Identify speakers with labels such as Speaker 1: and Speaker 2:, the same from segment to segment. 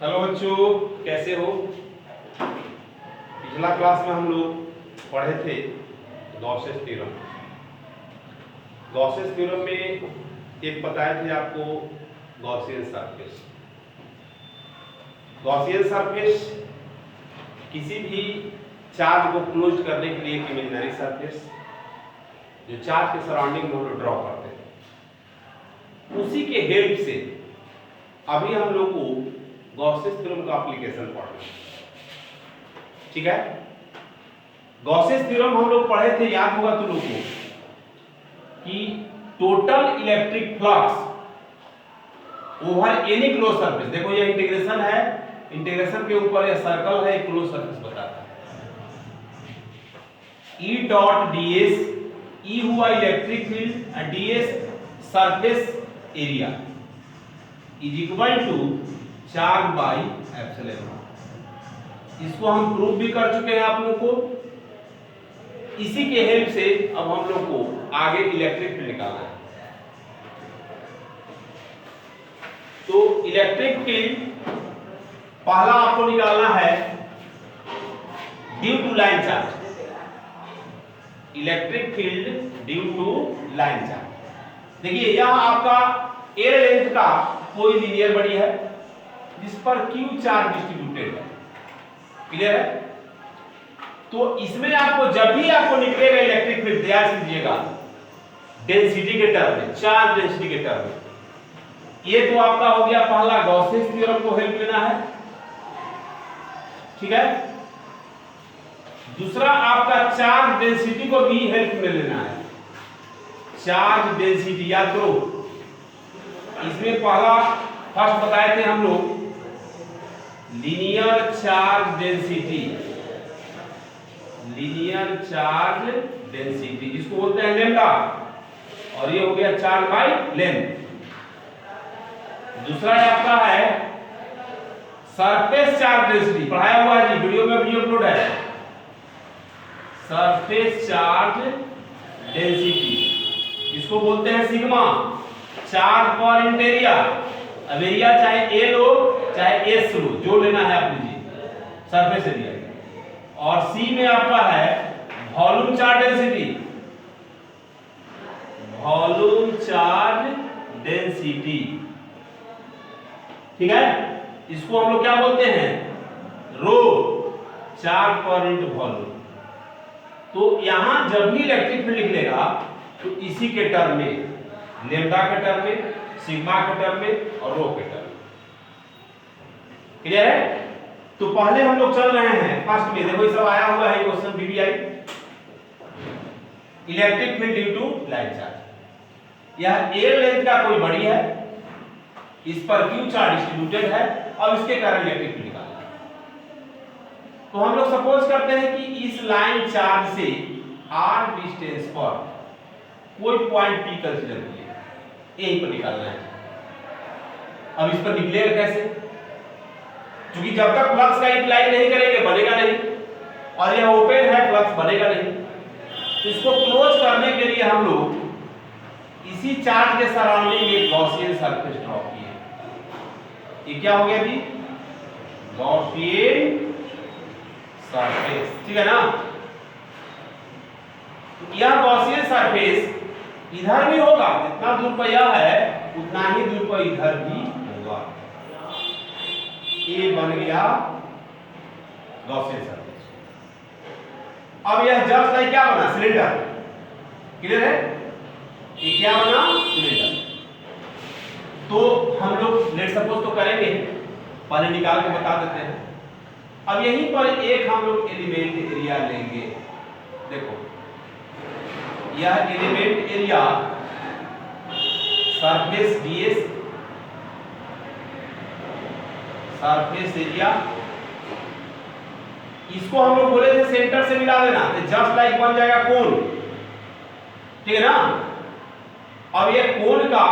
Speaker 1: Hello बच्चों, कैसे हो। पिछला क्लास में हम लोग पढ़े थे गॉसेस थ्योरम। गॉसेस थ्योरम में एक बताए थे आपको गॉसियन सरफेस। गॉसियन सरफेस किसी भी चार्ज को क्लोज करने के लिए एक इमेजिनरी सरफेस जो चार्ज के सराउंडिंग में हम लोग ड्रॉ करते थे, उसी के हेल्प से अभी हम लोग को गॉसेस थ्योरम का एप्लीकेशन पढ़ना। ठीक है, गॉसेस थ्योरम हम लोग पढ़े थे, याद होगा तुम लोग को, कि total electric flux over any close surface. देखो ये इंटीग्रेशन है, इंटीग्रेशन के ऊपर ये सर्कल है, एक क्लोज सरफेस बताता है। E डॉट ds, E हुआ electric field, ds surface area is equal to charge by epsilon. इसको हम प्रूव भी कर चुके हैं आप लोगों को। इसी के हेल्प से अब हम लोग को आगे इलेक्ट्रिक फील्ड निकालना है। तो इलेक्ट्रिक फील्ड पहला आपको निकालना है due to line charge. Electric field due to line charge. देखिए यह आपका एयर लेंथ का कोई लीनियर बॉडी है जिस पर Q चार्ज डिस्ट्रीब्यूटेड है। क्लियर है। तो इसमें आपको जब भी आपको निकलेगा इलेक्ट्रिक फील्ड, ध्यान कीजिएगा डेंसिटी के टर्म में, चार्ज डेंसिटी के टर्म में। ये तो आपका हो गया पहला, गॉसेस थ्योरम को हेल्प लेना है। ठीक है। दूसरा आपका चार्ज डेंसिटी को भी हेल्प में लेना है। चार्ज डेंसिटी याद करो, इसमें पहला फर्स्ट बताए थे हम लोग linear charge density. Linear charge density जिसको बोलते हैं लैम्डा, और ये हो गया चार्ज बाय लेंथ। दूसरा आपका है सरफेस चार्ज डेंसिटी, पढ़ाया हुआ है जी, वीडियो में वीडियो अपलोड है। सरफेस चार्ज डेंसिटी जिसको बोलते हैं sigma, charge per unit area. अब एरिया चाहे ए लो चाहे एस लो, जो लेना है आप लीजिए, सरफेस एरिया। और सी में आपका है volume charge density. Volume charge density, ठीक है। इसको हम लोग क्या बोलते हैं, रो, चार्ज पर यूनिट वॉल्यूम। तो यहां जब भी इलेक्ट्रिक फील्ड निकलेगा तो इसी के टर्म में, लैम्डा के टर्म में, सिग्मा के टर्म में और रो के टर्म में। क्लियर है। तो पहले हम लोग चल रहे हैं फर्स्ट में। देखो ये सब आया हुआ है क्वेश्चन बीबीआई, electric field due to line charge. यह एयर लेंथ का कोई बॉडी है, इस पर Q चार्ज डिस्ट्रीब्यूटेड है और इसके कारण इलेक्ट्रिक फील्ड निकालना है। तो हम लोग सपोज करते हैं कि इस लाइन चार्ज से r डिस्टेंस पर कोई पॉइंट P कंसीडर कीजिए, यहीं पर निकालना है। अब इस पर निकलेगा कैसे, क्योंकि जब तक फ्लक्स का अप्लाई नहीं करेंगे बनेगा नहीं, और यह ओपन है, फ्लक्स बनेगा नहीं। तो इसको क्लोज करने के लिए हम लोग इसी चार्ज के सराउंडिंग एक गॉसियन सरफेस ड्रॉ किए। ये क्या हो गया जी, गॉसियन सरफेस। ठीक है ना। यह गॉसियन सरफेस इधर भी होगा, जितना दूर पर यह है उतना ही दूर पर इधर भी होगा। ये बन गया गॉसियन सरफेस। अब यह जस्ट लाइक क्या बना, सिलेंडर। क्लियर है। ये क्या बना, सिलेंडर। तो हम लोग लेट सपोज तो करेंगे, पहले निकाल के बता देते हैं। अब यहीं पर एक हम लोग एलिमेंट एरिया लेंगे। देखो यह element area surface ds, surface area, इसको हम लोग बोले थे सेंटर से मिला देना, तो जस्ट लाइक बन जाएगा कोन। ठीक है ना। अब ये कोन का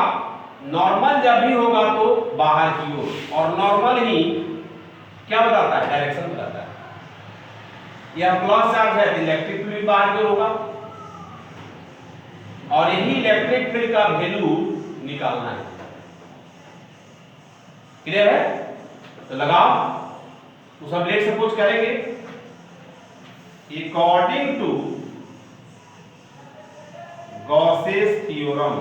Speaker 1: नॉर्मल जब भी होगा तो बाहर की ओर, और नॉर्मल ही क्या बताता है, डायरेक्शन बताता है। यह प्लस चार्ज है, इलेक्ट्रिक फील्ड बाहर की ओर होगा, और यही इलेक्ट्रिक फील्ड का वैल्यू निकालना है। क्लियर है। तो लगाओ, तो सब लेट सपोज करेंगे according to Gauss's theorem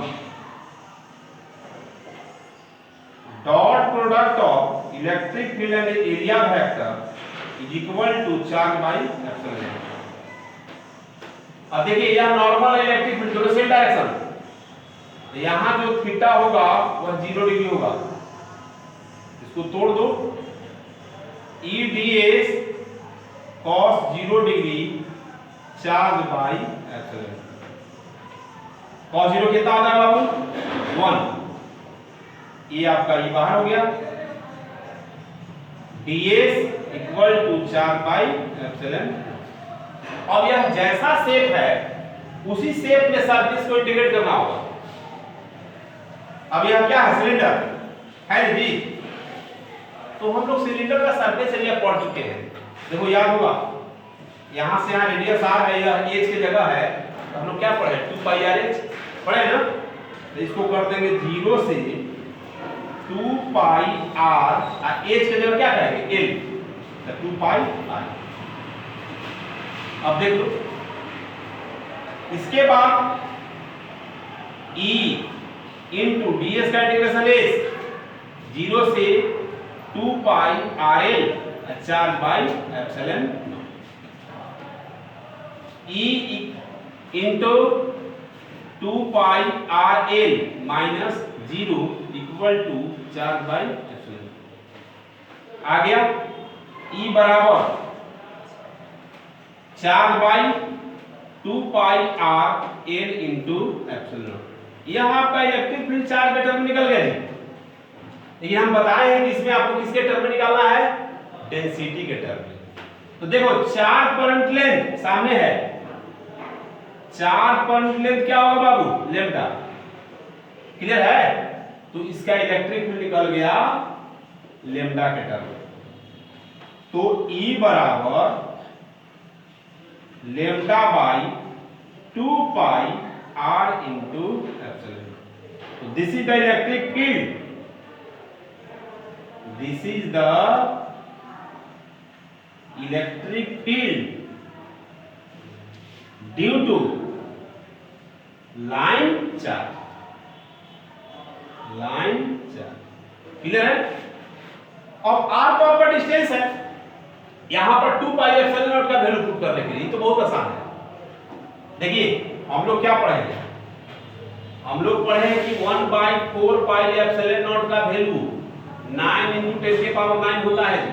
Speaker 1: dot product of electric field and area vector is equal to charge by epsilon. अब देखिए यह नॉर्मल इलेक्ट्रिक फील्ड दोनों सेम डायरेक्शन, यहां जो थीटा होगा वह 0 डिग्री होगा, इसको तोड़ दो, E D S cos 0 degree charge by epsilon. cos 0 कितना होता है बाबू 1, ये आपका ये बाहर हो गया, ds equal to charge by epsilon. अब यह जैसा शेप है उसी शेप में सरफेस को इंटीग्रेट करना होगा। अब यह क्या है, सिलेंडर है जी, तो हम लोग सिलेंडर का सरफेस एरिया पढ़ चुके हैं। देखो याद होगा, यहां से यहां रेडियस r है, यह h की जगह है, तो हम लोग क्या पढ़े 2 पाई r h पढ़े ना, तो इसको कर देंगे 0 से 2 पाई r, h की जगह क्या करेंगे l, तो 2 पाई r। अब देख लो, इसके बाद e इंटू ds का इंटीग्रेशन s 0 से 2 pi rl charge by epsilon. e into 2 pi rl minus 0 equal to charge by epsilon. आ गया e बराबर charge by 2 pi r l into epsilon. यह आपका इलेक्ट्रिक फील्ड चार्ज के term निकल गया जी। लेकिन हम बताए हैं कि इसमें आपको किसके टर्म में निकालना है, डेंसिटी के टर्म में। तो देखो चार्ज पर लेंथ सामने है, चार्ज पर लेंथ क्या होगा बाबू लैम्डा, क्लियर है, तो इसका इलेक्ट्रिक फील्ड निकल गया लैम्डा के टर्म में। तो E बराबर lambda by 2 pi r into epsilon. तो this is the electric field, this is the electric field due to line charge, clear है। अब r तो आपका डिस्टेंस है, यहां पर 2 पाई एप्सिलॉन नॉट का वैल्यू पुट करने के लिए तो बहुत आसान है। देखिए हम लोग क्या पढ़े हैं, हम लोग पढ़े हैं कि 1/4 पाई एप्सिलॉन नॉट का वैल्यू 9 × 10 के पावर 9 होता है,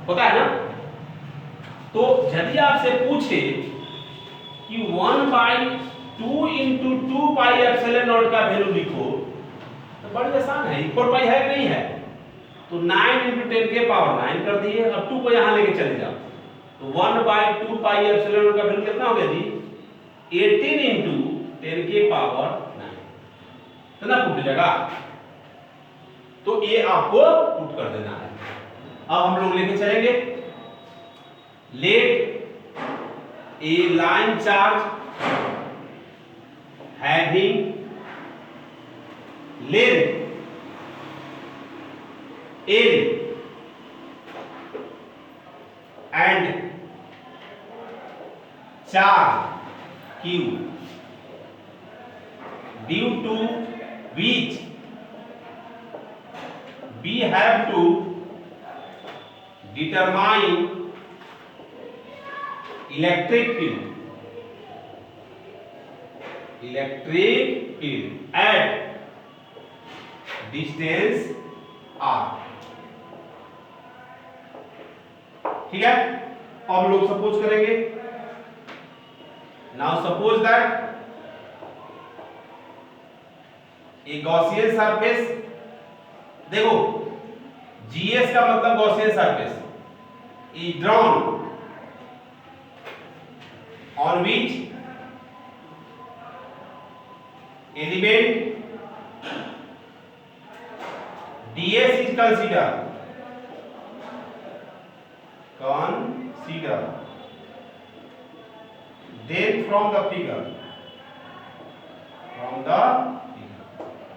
Speaker 1: होता है ना। तो यदि आपसे पूछे कि 1/2 × 2 पाई एप्सिलॉन नॉट का वैल्यू लिखो, तो बड़ी आसान है, 4 पाई है कि नहीं है, तो 9 × 10 के पावर 9 कर दिए, अब 2 को यहां लेके चले जाओ, तो 1/2 पाई एप्सिलॉन नॉट का वैल्यू कितना हो गया जी 18 × 10 के पावर 9, तो ना पुट जाएगा, तो ये आपको पुट कर देना है। अब हम लोग लेके चलेंगे, let a line charge having length L and charge Q due to which we have to determine electric field at distance r। ठीक है, अब लोग सपोज करेंगे, now suppose that A Gaussian surface, देखो GS का मतलब Gaussian surface, is drawn on which element DS is considered then from the figure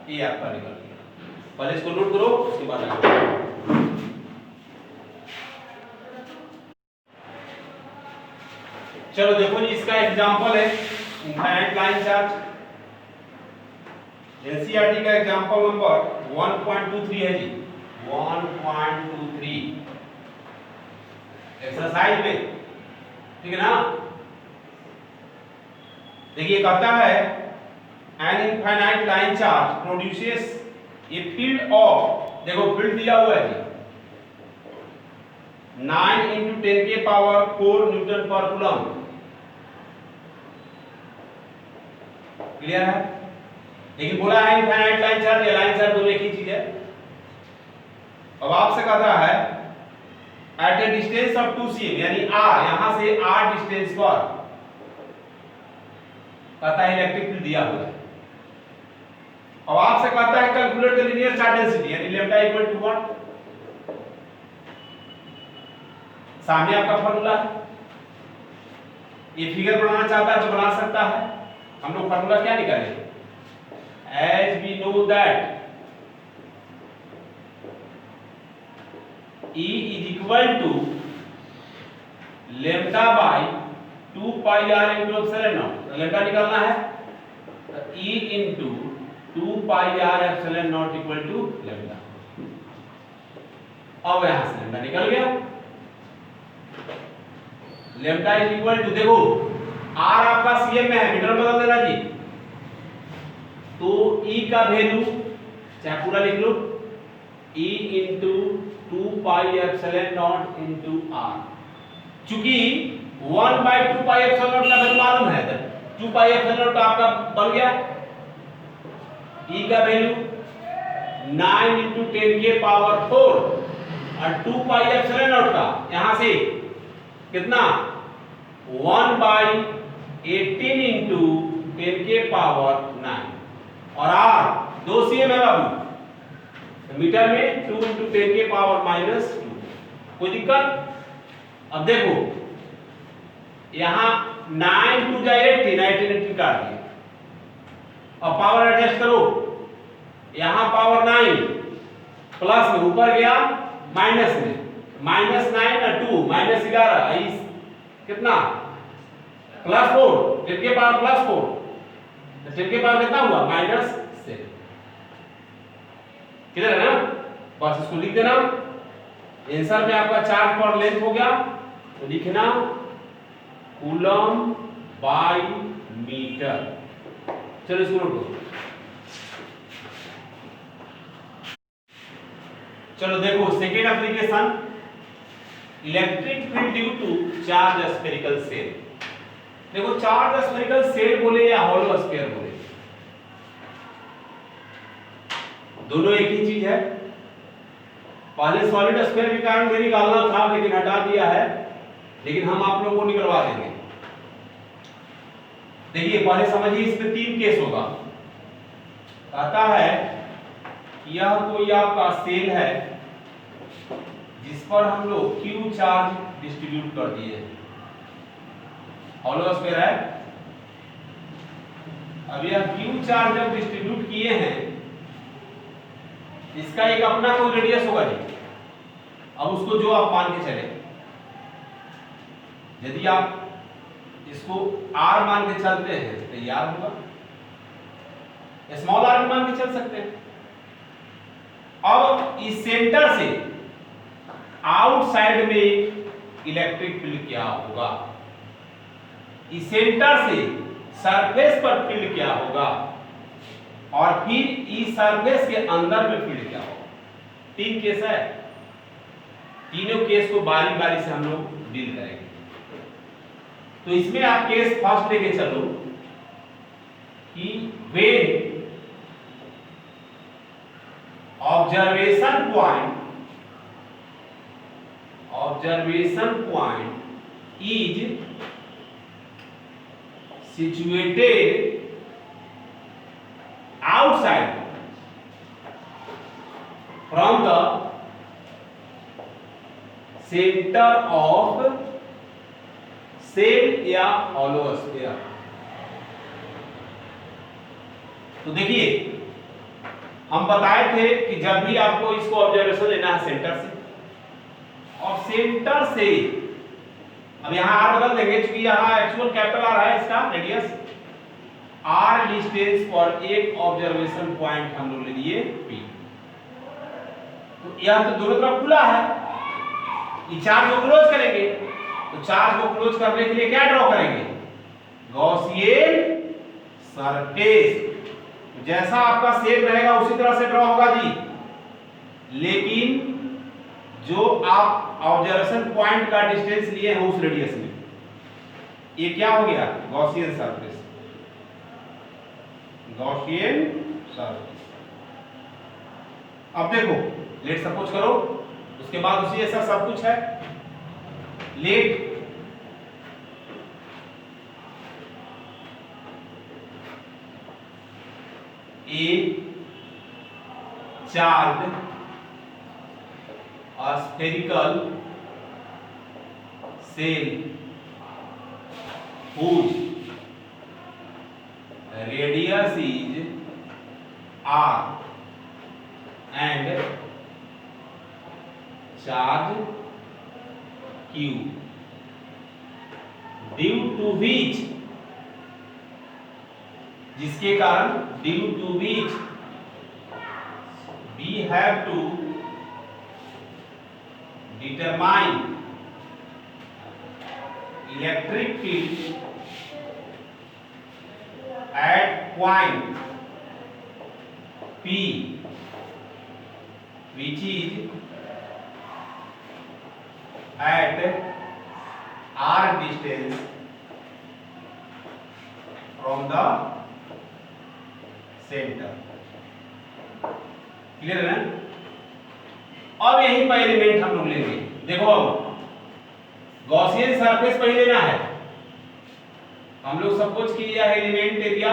Speaker 1: ये आपका निकल गया। पहले इसको नोट करो, उसके बाद आगे। चलो देखो जी, इसका एग्जांपल है इनफाइनाइट लाइन चार्ज। एनसीईआरटी का एग्जांपल नंबर 1.23 है जी, 1.23 एक्सरसाइज में, ठीक है ना। देखिए कहता है an infinite line charge produces a field of, देखो फील्ड दिया हुआ है जी 9 × 10 के पावर 4 न्यूटन पर कूलम। क्लियर है। लेकिन बोला है इनफाइनाइट लाइन चार्ज या लाइन चार्ज दोनों एक ही चीज है। अब आपसे कह रहा है at a distance of 2 cm, यानी r, यहां से r डिस्टेंस पर कहता है इलेक्ट्रिक फील्ड दिया हुआ है। अब आपसे कहता है calculate the linear charge density, यानी लैम्डा इक्वल टू व्हाट, सामने आपका फार्मूला है। ये फिगर बनाना चाहता है तो बना सकता है। हम लोग फार्मूला क्या निकालेंगे, as we know that E is equal to lambda by 2 pi r into epsilon naught, lambda निकालना है तो E into 2 pi r epsilon naught equal to lambda। अब यहां से लैम्डा निकल गया, लैम्डा इज इक्वल टू, देखो r आपका cm में है, मीटर में बदल देना जी, तो E का वैल्यू चाहे पूरा लिख लो, E into 2 pi epsilon naught into r। चूंकि 1/2 pi epsilon naught का वैल्यू मालूम है, तो 2 pi epsilon naught आपका बन गया। E का वैल्यू 9 × 10 के पावर 4 और 2 pi epsilon naught का यहां से कितना 1/18 × 10 के पावर 9 और r 2 cm है बाबू, तो मीटर में 2 × 10 के पावर -2। कोई दिक्कत। अब देखो यहां 9 2 जा 18, 18 काट दिए। अब पावर एडजस्ट करो, यहां पावर 9 प्लस में ऊपर गया माइनस में, -9 और 2 -11, कितना +4, 10 के पावर +4, तो 10 के पावर कितना हुआ -7। क्लियर है ना। बस इसको लिख देना, आंसर में आपका चार्ज पर लेंथ हो गया, तो लिखना कूलम बाय मीटर। चलो इसको नोट करो। चलो देखो second application, electric field due to charge spherical shell. देखो चार्ज स्फेरिकल सेल बोले या हॉलो स्फीयर बोले, दोनों एक ही चीज है। पहले सॉलिड स्फीयर के कारण भी निकालना था लेकिन हटा दिया है, लेकिन हम आप लोगों को निकलवा देंगे। देखिए पहले समझिए, इसमें 3 केस होगा। कहता है कि यह कोई आपका सेल है जिस पर हम लोग Q चार्ज डिस्ट्रीब्यूट कर दिए हैं, हॉलो स्फीयर है। अब यह Q चार्ज जब डिस्ट्रीब्यूट किए हैं, इसका एक अपना कोई रेडियस होगा जी। अब उसको जो आप मान के चले, यदि आप इसको r मान के चलते हैं तो ये r होगा, स्मॉल r भी मान के चल सकते हैं। अब इस सेंटर से आउटसाइड में इलेक्ट्रिक फील्ड क्या होगा, इस सेंटर से सरफेस पर फील्ड क्या होगा, और फिर इस सरफेस के अंदर में फील्ड क्या होगा। 3 केस है, तीनों केस को बारी बारी से हम लोग डील करेंगे। तो इसमें आप केस फर्स्ट लेके चलो कि when observation point is situated outside from the center of cell या hollow sphere। तो देखिए हम बताए थे कि जब भी आपको इसको ऑब्जर्वेशन लेना है सेंटर से, और सेंटर से अब यहाँ आर बदल देंगे क्योंकि यहाँ एक्चुअल कैपिटल आर है इसका रेडियस, आर डिस्टेंस फॉर एक ऑब्जर्वेशन पॉइंट हम लोग ले लिए पी। तो यह तो दोनों तरफ खुला है, ये चार्ज को क्लोज करेंगे, तो चार्ज को क्लोज करने के लिए क्या ड्रॉ करेंगे, गॉसियन सरफेस। जैसा आपका शेप रहेगा उसी तरह से ड्रॉ होगा जी, लेकिन जो आप ऑब्जर्वेशन पॉइंट का डिस्टेंस लिए हैं उस रेडियस में, ये क्या हो गया, गॉसियन सरफेस, गॉसियन सरफेस। अब देखो लेट सपोज करो, उसके बाद उसी ऐसा सब कुछ है, late a charged spherical shell whose radius is r and charge q, due to which, जिसके कारण due to which we have to determine electric field at point P, which is at r distance from the centre. Clear है ना? अब यही पर element हम लोग लेंगे। देखो अब गॉसियन सरफेस पर ही लेना है, हम लोग सपोज कि यह एलिमेंट एरिया,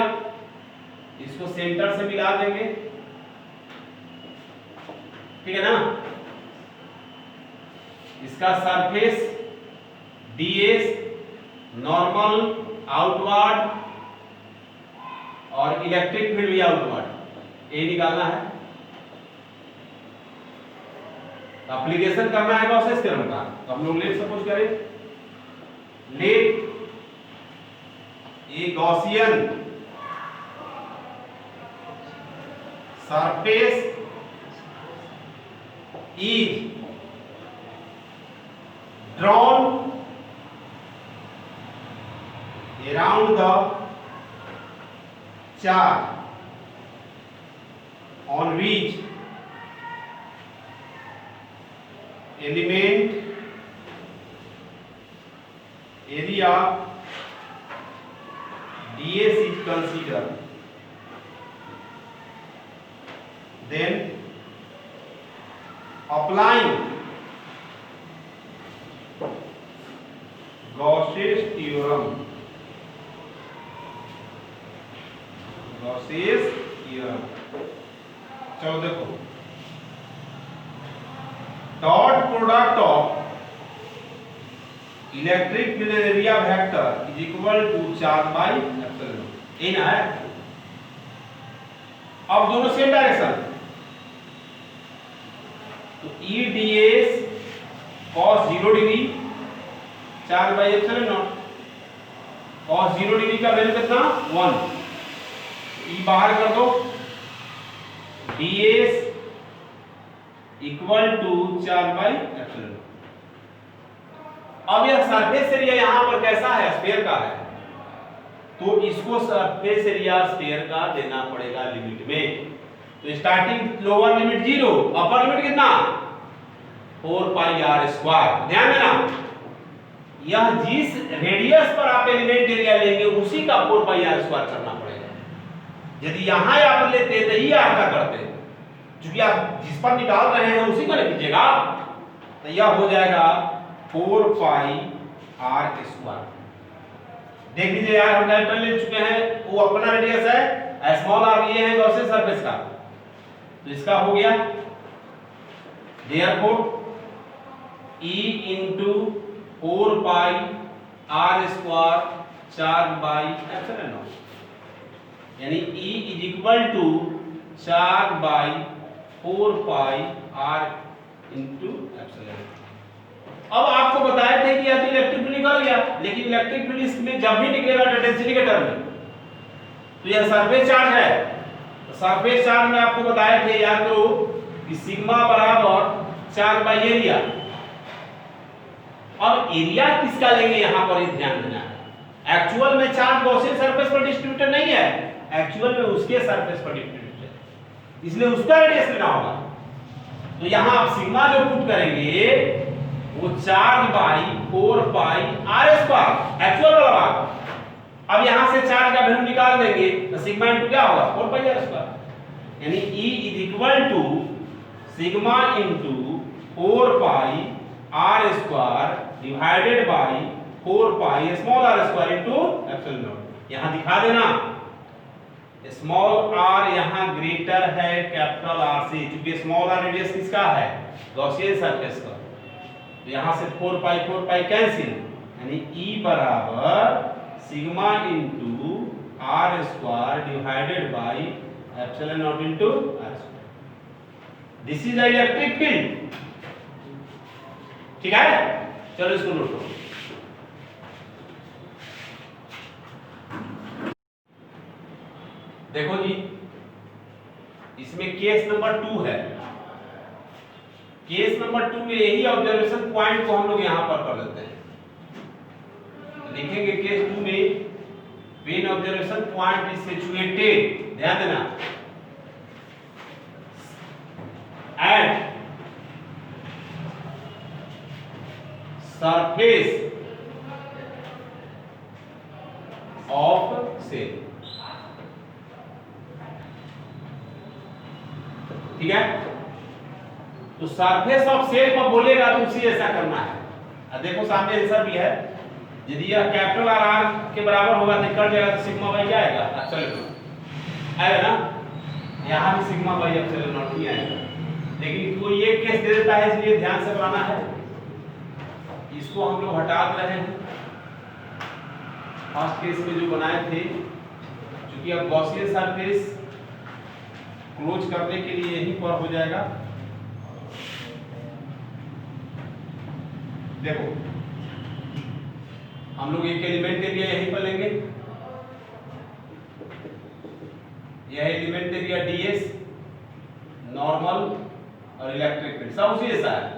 Speaker 1: इसको सेंटर से मिला देंगे, ठीक है ना। इसका सरफेस ds नॉर्मल आउटवर्ड और इलेक्ट्रिक फील्ड भी आउटवर्ड, ये निकालना है। एप्लीकेशन करना है गॉसियन थ्योरम का, तो हम लोग लेट सपोज करें, let a Gaussian surface is drawn around the charge on which element area ds is considered, then applying Gauss's theorem, Gaussian theorem. चलो देखो, dot product of electric field area vector is equal to charge by epsilon, ये ना है। अब दोनों same direction, तो E ds cos 0 degree charge by epsilon naught, cos 0 degree का value कितना 1, ई बाहर कर दो, ds equal to 4 by epsilon. अब यह सरफेस एरिया यहां पर कैसा है, स्फीयर का है, तो इसको सरफेस एरिया स्फीयर का देना पड़ेगा लिमिट में। तो starting lower limit 0, upper limit कितना 4 पाई r स्क्वायर। ध्यान देना, यह जिस रेडियस पर आप एलिमेंट एरिया लेंगे उसी का 4 पाई r स्क्वायर करना पड़ेगा। यदि यहां आप लेते तो ये आपका करते, क्योंकि आप जिस पर निकाल रहे हैं उसी को ले लीजिएगा, तो यह हो जाएगा 4 पाई r स्क्वायर। देख लीजिए यार, हम कैपिटल ले चुके हैं, वो अपना रेडियस है, स्मॉल r ये है गॉसियन सरफेस का, तो इसका हो गया therefore e into 4 pi r square 4 by epsilon naught, यानी E is equal to 4/4πr into epsilon. अब आपको बताए थे कि यह तो इलेक्ट्रिक फील्ड निकल गया, लेकिन इलेक्ट्रिक फील्ड इसमें जब भी निकलेगा डेंसिटी के टर्म में, तो यह सरफेस चार्ज है। तो सरफेस चार्ज में आपको बताए थे, याद करो कि सिग्मा बराबर चार्ज बाई एरिया। अब एरिया किसका लेंगे यहां पर, ध्यान देना है। एक्चुअल में चार्ज गॉसियन सरफेस पर डिस्ट्रीब्यूटेड नहीं है, एक्चुअल में उसके सरफेस पर डिस्ट्रीब्यूटेड है, इसलिए उसका रेडियस लेना होगा। तो यहां आप सिग्मा जो पुट करेंगे वो 4/4πr², एक्चुअल वाला भाग। अब यहां से चार्ज का वैल्यू निकाल देंगे तो सिग्मा इनटू क्या होगा, 4πr², यानी E is equal to sigma into 4πr² divided by 4π small r² into epsilon naught. यहां दिखा देना स्मॉल r यहां ग्रेटर है कैपिटल R से, क्योंकि स्मॉल r रेडियस किसका है, गॉसियन सरफेस का। तो यहां से 4π कैंसिल, यानी E बराबर sigma into r² divided by epsilon not into r²। This is the electric field. ठीक है, चलो इसको नोट करो। देखो जी, इसमें केस नंबर 2 है। केस नंबर 2 में यही ऑब्जर्वेशन पॉइंट को हम लोग यहां पर कर देते हैं। लिखेंगे केस 2 में when observation point is situated, ध्यान देना, एट सरफेस ऑफ सेल। ठीक है, तो सरफेस ऑफ सेल पर बोलेगा तो उसी ऐसा करना है। अब देखो सामने आंसर भी है, यदि यह कैपिटल R के बराबर होगा तो कट जाएगा, तो सिग्मा बाई क्या आएगा, एप्सिलॉन आएगा ना। यहां भी सिग्मा बाई एप्सिलॉन नॉट ही आएगा, लेकिन कोई एक केस दे देता है, इसलिए ध्यान से बनाना है। इसको हम लोग हटा रहे हैं। फर्स्ट केस में जो बनाए थे, क्योंकि अब गॉसियन सरफेस क्लोज करने के लिए यहीं पर हो जाएगा। देखो हम लोग एक एलिमेंट एरिया यहीं पर लेंगे, यह एलिमेंट एरिया ds, नॉर्मल और इलेक्ट्रिक फील्ड सब उसी जैसा है।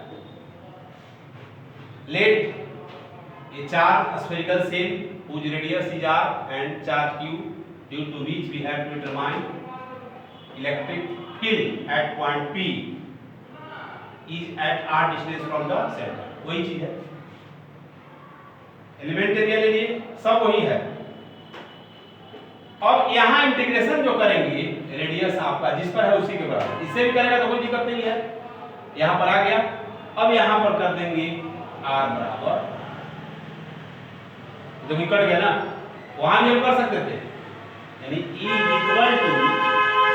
Speaker 1: लेट ये चार spherical shell whose radius is r and charge q, due to which we have to determine electric field at point P is at r distance from the center। वही चीज है, element area ले लिए, सब वही है। अब यहां इंटीग्रेशन जो करेंगे रेडियस आपका जिस पर है उसी के बराबर, इससे भी करेगा तो कोई दिक्कत नहीं है। यहां पर आ गया, अब यहां पर कर देंगे r बराबर, देखो कट गया ना, वहां भी हम कर सकते थे, यानी E equal to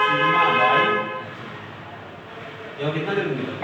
Speaker 1: sigma by, ये कितना जल्दी निकल